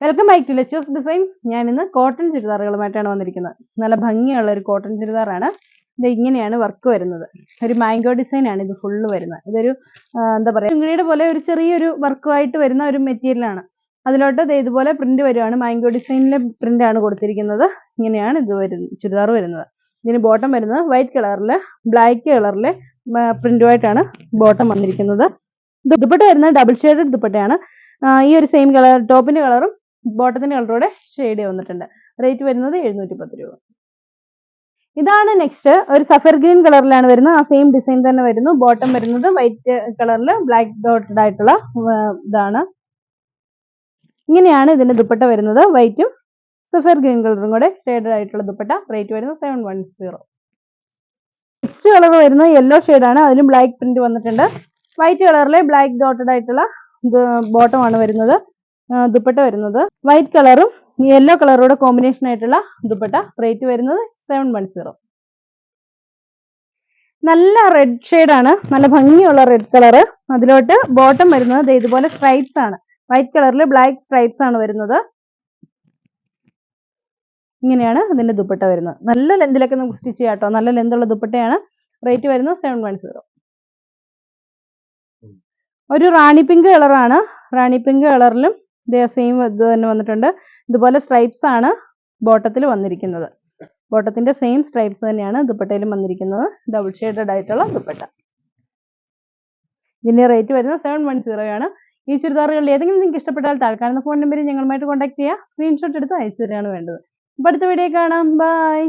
Welcome back to Lechu's designs. ഞാൻ ഇന്ന് cotton ചുരിദാറുകളുമായിട്ടാണ് വന്നിരിക്കുന്നത്. നല്ല ഭംഗിയുള്ള ഒരു കോട്ടൺ ചുരിദാറാണ്. ഇത് ഇങ്ങനെയാണ് വർക്ക് വരുന്നത്. ഒരു മാംഗോ ഡിസൈൻ ആണ് ഇത് ഫുള്ള് വരുന്നത്. ഇതൊരു എന്താ പറയുക, ചുങ്കിടിയുടെ പോലെ ഒരു ചെറിയൊരു വർക്കുമായിട്ട് വരുന്ന ഒരു മെറ്റീരിയലാണ്. അതിലോട്ട് ഇതുപോലെ പ്രിന്റ് വരുവാണ്. മാംഗോ ഡിസൈനിലെ പ്രിന്റ് ആണ് കൊടുത്തിരിക്കുന്നത്. ഇങ്ങനെയാണ് ഇത് ചുരിദാർ വരുന്നത്. ഇതിന് ബോട്ടം വരുന്നത് വൈറ്റ് കളറിൽ ബ്ലാക്ക് കളറിലെ പ്രിന്റുമായിട്ടാണ് ബോട്ടം വന്നിരിക്കുന്നത്. ദുപ്പട്ട വരുന്നത് ഡബിൾ ഷെയ്ഡഡ് ദുപ്പട്ടയാണ്. ഈ ഒരു സെയിം കളർ ടോപ്പിന്റെ കളറും ബോട്ടത്തിന്റെ കളറോടെ ഷെയ്ഡ് വന്നിട്ടുണ്ട്. റേറ്റ് വരുന്നത് 710 രൂപ. ഇതാണ് നെക്സ്റ്റ്. ഒരു സഫർ ഗ്രീൻ കളറിലാണ് വരുന്നത്. ആ സെയിം ഡിസൈൻ തന്നെ വരുന്നു. ബോട്ടം വരുന്നത് വൈറ്റ് കളറിൽ ബ്ലാക്ക് ഡോട്ടഡ് ആയിട്ടുള്ള ഇതാണ്. ഇങ്ങനെയാണ് ഇതിന്റെ ദുപ്പട്ട വരുന്നത്. വൈറ്റും സഫർ ഗ്രീൻ കളറും കൂടെ ഷെയ്ഡഡ് ആയിട്ടുള്ള ദുപ്പട്ട. റേറ്റ് വരുന്നത് 710. നെക്സ്റ്റ് കളർ വരുന്നത് യെല്ലോ ഷെയ്ഡാണ്. അതിലും ബ്ലാക്ക് പ്രിന്റ് വന്നിട്ടുണ്ട്. വൈറ്റ് കളറിലെ ബ്ലാക്ക് ഡോട്ടഡ് ആയിട്ടുള്ള ബോട്ടം ആണ് വരുന്നത്. ദുപ്പട്ട വരുന്നത് വൈറ്റ് കളറും യെല്ലോ കളറോടെ കോമ്പിനേഷൻ ആയിട്ടുള്ള ദുപ്പട്ട. റേറ്റ് വരുന്നത് 710. നല്ല റെഡ് ഷെയ്ഡാണ്. നല്ല ഭംഗിയുള്ള റെഡ് കളറ്. അതിലോട്ട് ബോട്ടം വരുന്നത് ഇതുപോലെ സ്ട്രൈപ്സ് ആണ്. വൈറ്റ് കളറിൽ ബ്ലാക്ക് സ്ട്രൈപ്സ് ആണ് വരുന്നത്. ഇങ്ങനെയാണ് ഇതിന്റെ ദുപ്പട്ട വരുന്നത്. നല്ല ലെന്തിലൊക്കെ നമുക്ക് സ്റ്റിച്ച് ചെയ്യാം കേട്ടോ. നല്ല ലെന്തുള്ള ദുപ്പട്ടയാണ്. റേറ്റ് വരുന്നത് 710. ഒരു റാണി പിങ്ക് കളറാണ്. റാണി പിങ്ക് കളറിലും സെയിം ഇത് തന്നെ വന്നിട്ടുണ്ട്. ഇതുപോലെ സ്ട്രൈപ്സ് ആണ് ബോട്ടത്തിൽ വന്നിരിക്കുന്നത്. ബോട്ടത്തിന്റെ സെയിം സ്ട്രൈപ്സ് തന്നെയാണ് ദുപ്പട്ടയിലും വന്നിരിക്കുന്നത്. ഡബിൾ ഷെയ്ഡഡ് ആയിട്ടുള്ള ദുപ്പട്ട. ഇതിന്റെ റേറ്റ് വരുന്നത് 710 ആണ്. ഈ ചുരിദാറുകളിൽ ഏതെങ്കിലും നിങ്ങൾക്ക് ഇഷ്ടപ്പെട്ടാൽ താൽക്കാലം ഫോൺ നമ്പറിൽ ഞങ്ങളുമായിട്ട് കോൺടാക്ട് ചെയ്യുക. സ്ക്രീൻഷോട്ട് എടുത്ത് അയച്ചു തരികയാണ് വേണ്ടത്. അപ്പോൾ അടുത്ത വീഡിയോ കാണാം. ബൈ.